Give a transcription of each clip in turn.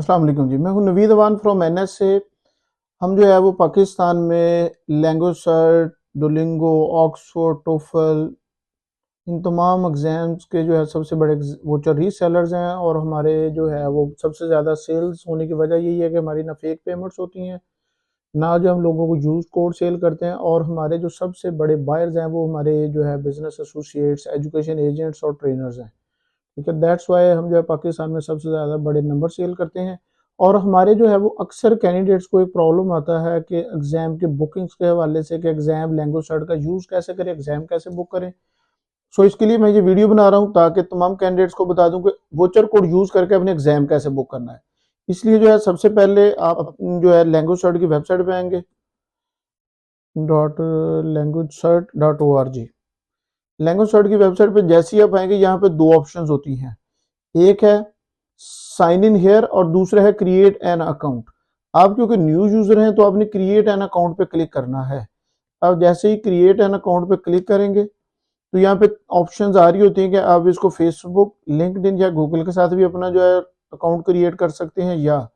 अस्सलाम वालेकुम जी। मैं हूं नवीद अवान फ्रॉम एनएस से। हम जो है वो पाकिस्तान में language shirt, Duolingo, Oxford, TOEFL, इन तमाम एग्ज़ाम्स के जो है सबसे बड़े वोचर रीसेलर्स हैं। और हमारे जो है वो सबसे ज़्यादा सेल्स होने की वजह यही है कि हमारी ना फेक पेमेंट्स होती हैं, ना जो हम लोगों को यूज़ कोड सेल करते हैं। और हमारे जो सबसे बड़े बायर्स हैं वो हमारे जो है बिजनेस एसोसिएट्स, एजुकेशन एजेंट्स और ट्रेनर्स हैं। ठीक है, दैट्स वाई हम जो है पाकिस्तान में सबसे ज़्यादा बड़े नंबर सेल करते हैं। और हमारे जो है वो अक्सर कैंडिडेट्स को एक प्रॉब्लम आता है कि एग्ज़ाम के बुकिंग्स के हवाले से कि एग्ज़ाम लैंग्वेज सर्ट का यूज़ कैसे करें, एग्ज़ाम कैसे बुक करें। सो इसके लिए मैं ये वीडियो बना रहा हूँ ताकि तमाम कैंडिडेट्स को बता दूं कि वोचर कोड यूज़ करके अपने एग्ज़ाम कैसे बुक करना है। इसलिए जो है सबसे पहले आप जो है लैंग्वेज सर्ट की वेबसाइट पे आएंगे .languagesert.org। लैंग्वेज सर्ट की वेबसाइट पे जैसे ही आप आएंगे यहाँ पे दो ऑप्शंस होती हैं, एक है साइन इन हेयर और दूसरा है क्रिएट एन अकाउंट। आप क्योंकि न्यू यूजर हैं तो आपने क्रिएट एन अकाउंट पे क्लिक करना है। अब जैसे ही क्रिएट एन अकाउंट पे क्लिक करेंगे तो यहाँ पे ऑप्शंस आ रही होती हैं कि आप इसको फेसबुक, लिंक्डइन या गूगल के साथ भी अपना जो है अकाउंट क्रिएट कर सकते हैं, या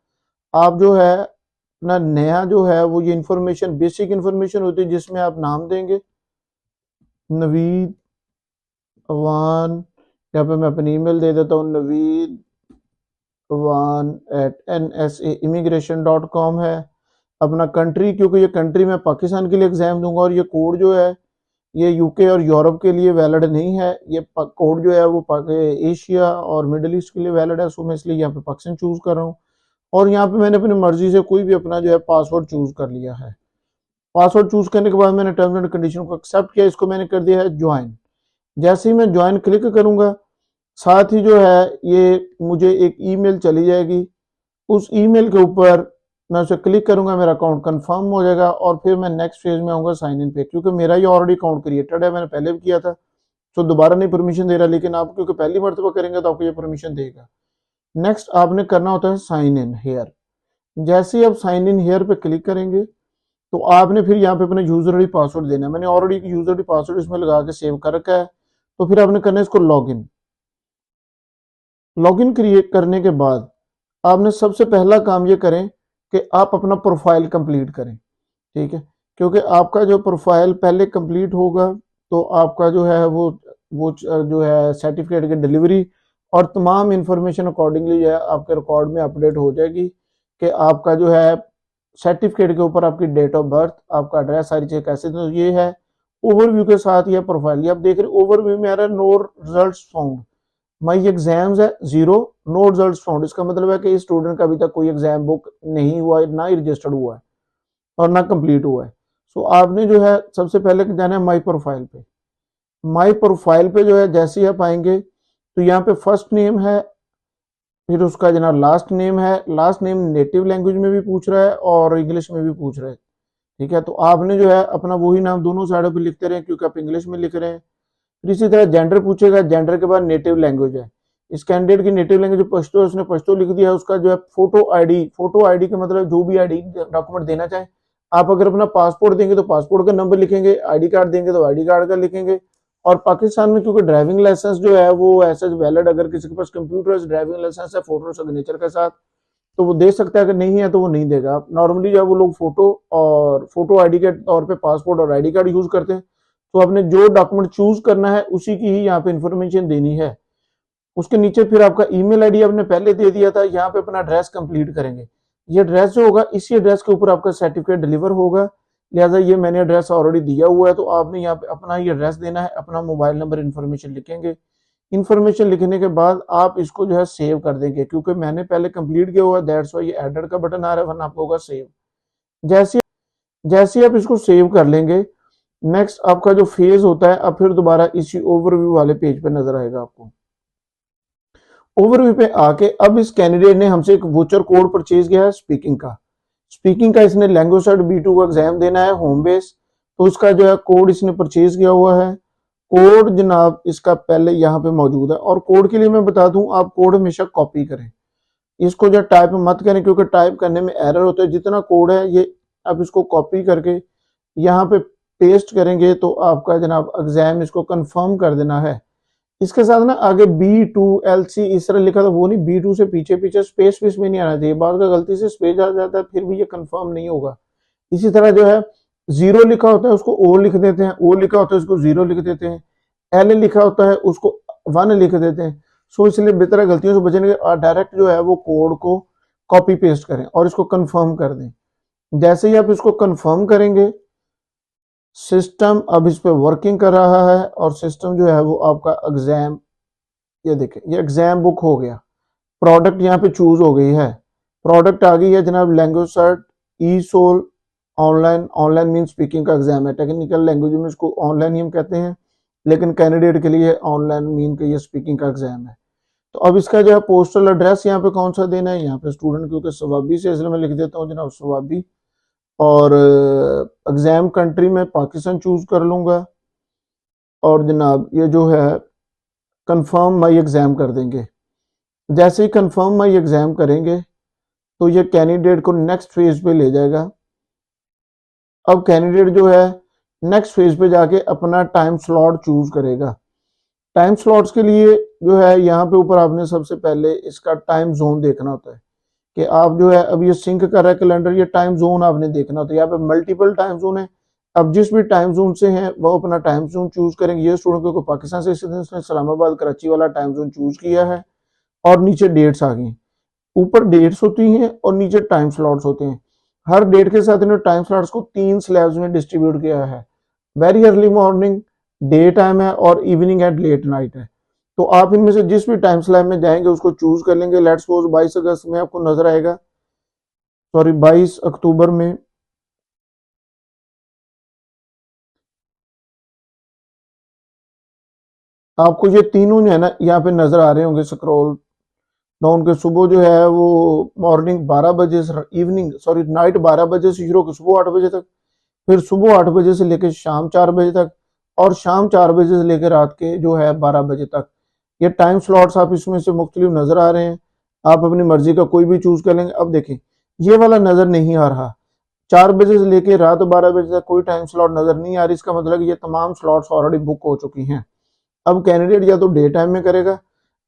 आप जो है अपना नया जो है वो ये इंफॉर्मेशन, बेसिक इंफॉर्मेशन होती है जिसमें आप नाम देंगे नवीद अवान, यहाँ पे मैं अपनी ईमेल दे देता हूँ नवीद nsa@immigration.com है। अपना कंट्री, क्योंकि ये कंट्री मैं पाकिस्तान के लिए एग्जाम दूंगा और ये कोड जो है ये यूके और यूरोप के लिए वैलिड नहीं है। ये कोड जो है वो एशिया और मिडिल ईस्ट के लिए वैलिड है। सो मैं इसलिए यहाँ पे पाकिस्तान चूज कर रहा हूँ। और यहाँ पे मैंने अपनी मर्जी से कोई भी अपना जो है पासवर्ड चूज कर लिया है। पासवर्ड चूज करने के बाद मैंने टर्म्स एंड कंडीशन को एक्सेप्ट किया, इसको मैंने कर दिया है ज्वाइन। जैसे ही मैं ज्वाइन क्लिक करूंगा साथ ही जो है ये मुझे एक ईमेल चली जाएगी। उस ईमेल के ऊपर मैं उसे क्लिक करूंगा, मेरा अकाउंट कंफर्म हो जाएगा और फिर मैं नेक्स्ट फेज में आऊंगा साइन इन पे, क्योंकि मेरा ये ऑलरेडी अकाउंट क्रिएटेड है, मैंने पहले भी किया था। तो दोबारा नहीं परमिशन दे रहा, लेकिन आप क्योंकि पहली मरतबा करेंगे तो आपको ये परमिशन देगा। नेक्स्ट आपने करना होता है साइन इन हेयर। जैसे ही आप साइन इन हेयर पे क्लिक करेंगे तो आपने फिर यहाँ पे अपना यूजर आई पासवर्ड देना है। मैंने ऑलरेडी यूजर आई पासवर्ड इसमें लगा के सेव कर रखा है। तो फिर आपने करना है इसको लॉगिन। लॉगिन क्रिएट करने के बाद आपने सबसे पहला काम ये करें कि आप अपना प्रोफाइल कंप्लीट करें। ठीक है, क्योंकि आपका जो प्रोफाइल पहले कंप्लीट होगा तो आपका जो है वो जो है सर्टिफिकेट की डिलीवरी और तमाम इंफॉर्मेशन अकॉर्डिंगली जो है आपके रिकॉर्ड में अपडेट हो जाएगी कि आपका जो है सर्टिफिकेट के ऊपर आपकी डेट ऑफ बर्थ, आपका एड्रेस, सारी चीज़ कैसे। तो ये है ओवरव्यू के साथ यह प्रोफाइल। ये आप देख रहे ओवरव्यू में आ रहा है no results found, my exams है 0, नो रिजल्ट्स फाउंड। इसका मतलब है कि इस स्टूडेंट का अभी तक कोई एग्जाम बुक नहीं हुआ है, ना ही रजिस्टर्ड हुआ है और ना कंप्लीट हुआ है। सो आपने जो है सबसे पहले जाना है माई प्रोफाइल पे। माई प्रोफाइल पे जो है जैसे ही आप आएंगे तो यहाँ पे फर्स्ट नेम है, फिर उसका जनाब लास्ट नेम है। लास्ट नेम नेटिव लैंग्वेज में भी पूछ रहा है और इंग्लिश में भी पूछ रहा है। ठीक है, तो आपने जो है अपना वही नाम दोनों साइडों पे लिखते रहे, क्योंकि आप इंग्लिश में लिख रहे हैं। फिर इसी तरह जेंडर पूछेगा, जेंडर के बाद नेटिव लैंग्वेज है। इस कैंडिडेट की नेटिव लैंग्वेज पश्तो है, उसने पश्तो लिख दिया। उसका जो है फोटो आईडी, फोटो आईडी का मतलब जो भी आईडी डॉक्यूमेंट देना चाहे। आप अगर अपना पासपोर्ट देंगे तो पासपोर्ट का नंबर लिखेंगे, आईडी कार्ड देंगे तो आईडी कार्ड का लिखेंगे। और पाकिस्तान में क्योंकि ड्राइविंग लाइसेंस जो है वो ऐसा वैलिड, अगर किसी के पास कंप्यूटर ड्राइविंग लाइसेंस है फोटो सिग्नेचर के साथ तो वो दे सकता है, अगर नहीं है तो वो नहीं देगा। नॉर्मली जो है वो लोग फोटो और फोटो आईडी के तौर पे पासपोर्ट और आईडी कार्ड यूज करते हैं। तो आपने जो डॉक्यूमेंट चूज करना है उसी की ही यहाँ पे इंफॉर्मेशन देनी है। उसके नीचे फिर आपका ईमेल आईडी आपने पहले दे दिया था, यहाँ पे अपना एड्रेस कंप्लीट करेंगे। ये एड्रेस जो होगा इसी एड्रेस के ऊपर आपका सर्टिफिकेट डिलीवर होगा, लिहाजा ये मैंने एड्रेस ऑलरेडी दिया हुआ है। तो आपने यहाँ पे अपना ये एड्रेस देना है, अपना मोबाइल नंबर इन्फॉर्मेशन लिखेंगे। इन्फॉर्मेशन लिखने के बाद आप इसको जो है सेव कर देंगे, क्योंकि मैंने पहले कंप्लीट किया हुआ है, दैट्स व्हाई ये एडिट का बटन आ रहा है, वरना आपको होगा सेव। जैसे जैसे आप इसको सेव कर लेंगे, नेक्स्ट आपका जो फेज होता है अब फिर दोबारा इसी ओवरव्यू वाले पेज पे नजर आएगा आपको। ओवरव्यू पे आके अब इस कैंडिडेट ने हमसे एक वोचर कोड परचेज किया है स्पीकिंग का। स्पीकिंग का इसने लैंग्वेज सर्ट B2 का एग्जाम देना है होम बेस, तो उसका जो है कोड इसने परचेज किया हुआ है। कोड जनाब इसका पहले यहाँ पे मौजूद है। और कोड के लिए मैं बता दूं, आप कोड हमेशा कॉपी करें, इसको जो टाइप मत करें, क्योंकि टाइप करने में एरर होता है। जितना कोड है ये आप इसको कॉपी करके यहाँ पे पेस्ट करेंगे तो आपका जनाब एग्जाम इसको कंफर्म कर देना है। इसके साथ ना आगे B2LC इस तरह लिखा था, वो नहीं, B2 से पीछे पीछे स्पेस पीस में नहीं आना चाहिए, बाद का गलती से स्पेस आ जाता है फिर भी ये कंफर्म नहीं होगा। इसी तरह जो है जीरो लिखा होता है उसको ओ लिख देते हैं, ओ लिखा होता है उसको जीरो लिख देते हैं, एल लिखा होता है उसको वन लिख देते हैं। सो इसलिए बेहतर गलतियों से बचने के डायरेक्ट जो है वो कोड को कॉपी पेस्ट करें और इसको कंफर्म कर दें। जैसे ही आप इसको कंफर्म करेंगे, सिस्टम अब इस पे वर्किंग कर रहा है और सिस्टम जो है वो आपका एग्जाम, ये देखें ये एग्जाम बुक हो गया, प्रोडक्ट यहाँ पे चूज हो गई है, प्रोडक्ट आ गई है जनाब language cert ESOL online. Online mean speaking का एग्जाम है, टेक्निकल लैंग्वेज में इसको ऑनलाइन ही हम कहते हैं, लेकिन कैंडिडेट के लिए ऑनलाइन मीन के ये स्पीकिंग का एग्जाम है। तो अब इसका जो है पोस्टल एड्रेस यहाँ पे कौन सा देना है, यहाँ पे स्टूडेंट क्योंकि सवाबी से, इसलिए मैं लिख देता हूँ जनाब सवाबी, और एग्जाम कंट्री में पाकिस्तान चूज कर लूंगा, और जनाब ये जो है कंफर्म माई एग्जाम कर देंगे। जैसे ही कंफर्म माई एग्जाम करेंगे तो ये कैंडिडेट को नेक्स्ट फेज पे ले जाएगा। अब कैंडिडेट जो है नेक्स्ट फेज पे जाके अपना टाइम स्लॉट चूज करेगा। टाइम स्लॉट्स के लिए जो है यहाँ पे ऊपर आपने सबसे पहले इसका टाइम जोन देखना होता है कि आप जो है अब ये सिंक कर रहा है कैलेंडर, ये टाइम जोन आपने देखना होता है। यहाँ पे मल्टीपल टाइम जोन है, अब जिस भी टाइम जोन से हैं वो अपना टाइम जोन चूज करेंगे। ये स्टूडेंट को पाकिस्तान से इसने इस्लामाबाद कराची वाला टाइम जोन चूज किया है, और नीचे डेट्स आ गई, ऊपर डेट्स होती हैं और नीचे टाइम स्लॉट्स होते हैं। हर डेट के साथ इन्होंने टाइम स्लॉट्स को 3 स्लैब्स में डिस्ट्रीब्यूट किया है, very early morning, day time है, और इवनिंग एंड लेट नाइट है। तो आप इनमें से जिस भी टाइम स्लैब में जाएंगे उसको चूज कर लेंगे। लेट्स सपोज 22 अगस्त में आपको नजर आएगा, सॉरी 22 अक्टूबर में आपको ये तीनों जो है ना यहाँ पे नजर आ रहे होंगे स्क्रॉल डाउन के। सुबह जो है वो मॉर्निंग 12 बजे से, इवनिंग सॉरी नाइट 12 बजे से शुरू होकर सुबह 8 बजे तक, फिर सुबह 8 बजे से लेकर शाम 4 बजे तक, और शाम 4 बजे से लेकर रात के जो है 12 बजे तक। ये टाइम स्लॉट्स आप इसमें से मुख्तलिफ नजर आ रहे हैं, आप अपनी मर्जी का कोई भी चूज कर लेंगे। अब देखें ये वाला नजर नहीं आ रहा, 4 बजे से लेकर रात 12 बजे तक कोई टाइम स्लॉट नजर नहीं आ रही, इसका मतलब ये तमाम स्लॉट्स ऑलरेडी बुक हो चुकी हैं। अब कैंडिडेट या तो डे टाइम में करेगा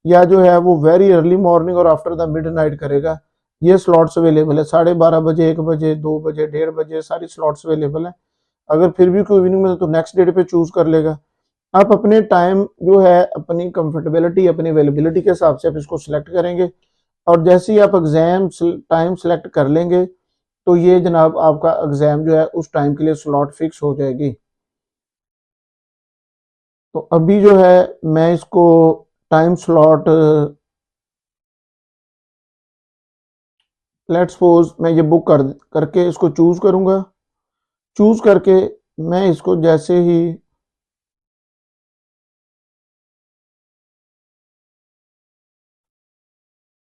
या जो है वो वेरी अर्ली मॉर्निंग और आफ्टर द मिड नाइट करेगा। ये स्लॉट्स अवेलेबल है, 12:30 बजे, 1 बजे, 2 बजे, 1:30 बजे, सारी स्लॉट्स अवेलेबल है। अगर फिर भी कोई इवनिंग में तो नेक्स्ट डेट पे चूज कर लेगा। आप अपने टाइम जो है अपनी कंफर्टेबिलिटी अपनी अवेलेबिलिटी के हिसाब से आप इसको सिलेक्ट करेंगे, और जैसे ही आप एग्जाम टाइम सेलेक्ट कर लेंगे तो ये जनाब आपका एग्जाम जो है उस टाइम के लिए स्लॉट फिक्स हो जाएगी। तो अभी जो है मैं इसको टाइम स्लॉट लेट्स सपोज मैं ये बुक करके इसको चूज करूंगा। चूज करके मैं इसको जैसे ही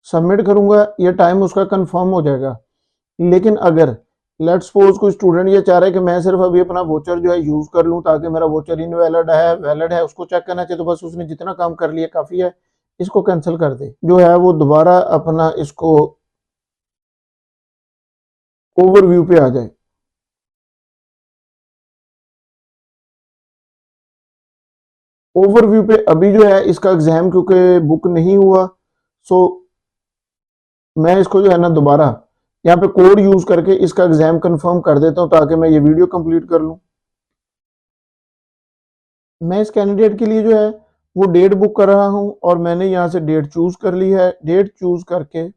सबमिट करूंगा ये टाइम उसका कंफर्म हो जाएगा। लेकिन अगर लेट्स सपोज कोई स्टूडेंट ये चाह रहा है कि मैं सिर्फ अभी अपना वोचर जो है यूज कर लूं ताकि मेरा वोचर इनवैलिड है वैलिड है, उसको चेक करना चाहिए, तो बस उसने जितना काम कर लिया काफी है, इसको कैंसिल कर दे, जो है वो दोबारा अपना इसको ओवरव्यू पे आ जाए। ओवरव्यू पे अभी जो है इसका एग्जाम क्योंकि बुक नहीं हुआ, सो मैं इसको जो है ना दोबारा यहाँ पे कोड यूज करके इसका एग्जाम कंफर्म कर देता हूँ ताकि मैं ये वीडियो कंप्लीट कर लूँ। मैं इस कैंडिडेट के लिए जो है वो डेट बुक कर रहा हूँ और मैंने यहाँ से डेट चूज कर ली है। डेट चूज करके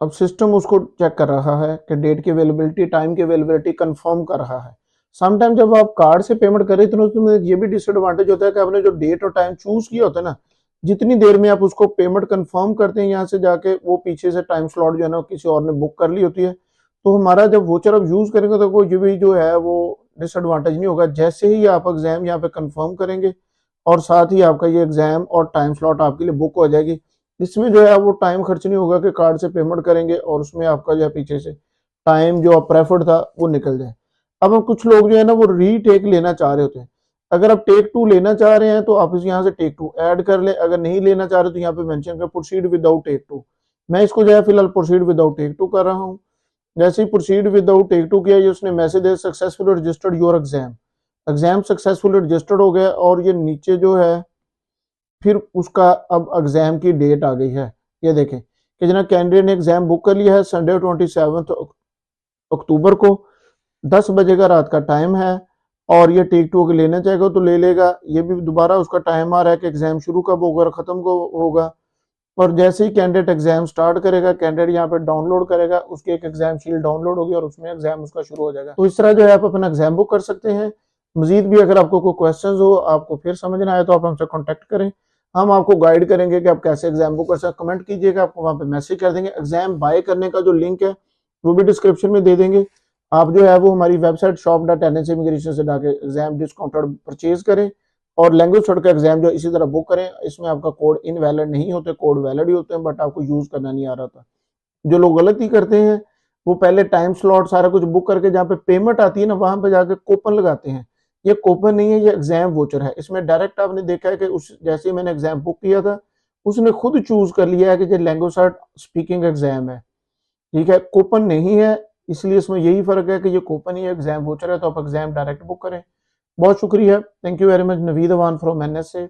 अब सिस्टम उसको चेक कर रहा है कि डेट की अवेलेबिलिटी टाइम की अवेलेबिलिटी कंफर्म कर रहा है। समटाइम जब आप कार्ड से पेमेंट करें तो उसमें ये भी डिसएडवांटेज होता है कि आपने जो डेट और टाइम चूज किया होता है ना, जितनी देर में आप उसको पेमेंट कंफर्म करते हैं यहाँ से जाके वो पीछे से टाइम स्लॉट जो है ना किसी और ने बुक कर ली होती है, तो हमारा जब वोचर अब यूज करेंगे तो कोई भी जो है वो डिसएडवांटेज नहीं होगा। जैसे ही आप एग्जाम यहाँ पे कंफर्म करेंगे और साथ ही आपका ये एग्जाम और टाइम स्लॉट आपके लिए बुक हो जाएगी। इसमें जो है वो टाइम खर्च नहीं होगा कि कार्ड से पेमेंट करेंगे और उसमें आपका जो है पीछे से टाइम जो प्रेफर्ड था वो निकल जाए। अब हम कुछ लोग जो है ना वो रीटेक लेना चाह रहे होते हैं, अगर आप टेक 2 लेना चाह रहे हैं तो आप इस यहाँ से टेक 2 ऐड कर ले, अगर नहीं लेना चाह रहे तो यहाँ पे मेंशन कर प्रोसीड विदाउट टेक 2। मैं इसको जो है फिलहाल प्रोसीड विदाउट टेक 2 कर रहा हूँ। जैसे ही प्रोसीड विदाउट टेक 2 किया ये उसने message they successful registered your exam, exam successfully registered हो गया और ये नीचे जो है फिर उसका अब एग्जाम की डेट आ गई है। ये देखें कि जना कैंडिडेट ने एग्जाम बुक कर लिया है संडे 27 अक्टूबर को 10 बजे का रात का टाइम है और ये टेक टू लेना चाहेगा तो ले लेगा। ये भी दोबारा उसका टाइम आ रहा है कि एग्जाम शुरू कब होगा और खत्म कब होगा। और जैसे ही कैंडिडेट एग्जाम स्टार्ट करेगा कैंडिडेट यहाँ पे डाउनलोड करेगा, उसकी एक एग्जाम शीट डाउनलोड होगी और उसमें एग्जाम उसका शुरू हो जाएगा। तो इस तरह जो है आप अपना एग्जाम बुक कर सकते हैं। मजीद भी अगर आपको कोई क्वेश्चन हो, आपको फिर समझ ना आए तो आप हमसे कॉन्टेक्ट करें, हम आपको गाइड करेंगे कि आप कैसे एग्जाम बुक कर सकते। कमेंट कीजिएगा, आपको वहाँ पे मैसेज कर देंगे। एग्जाम बाय करने का जो लिंक है वो भी डिस्क्रिप्शन में दे देंगे। आप जो है वो हमारी वेबसाइट shop.nsa immigration से जाके एग्जाम डिस्काउंटेड परचेज करें और लैंग्वेज थर्ड का एग्जाम जो इसी तरह बुक करें। इसमें आपका कोड इनवैलिड नहीं होते, कोड वैलिड ही होते हैं, बट आपको यूज करना नहीं आ रहा था। जो लोग गलती करते हैं वो पहले टाइम स्लॉट सारा कुछ बुक करके जहाँ पे पेमेंट आती है ना वहां पे जाके कूपन लगाते हैं। ये कूपन नहीं है, ये एग्जाम वोचर है। इसमें डायरेक्ट आपने देखा है कि उस जैसे ही मैंने एग्जाम बुक किया था उसने खुद चूज कर लिया है कि ये लैंग्वेज सर्ट स्पीकिंग एग्जाम है, ठीक है, कूपन नहीं है। इसलिए इसमें यही फर्क है कि ये कूपन ही एग्जाम वोचर है, तो आप एग्जाम डायरेक्ट बुक करें। बहुत शुक्रिया, thank you very much. Naveed Awan from NSA।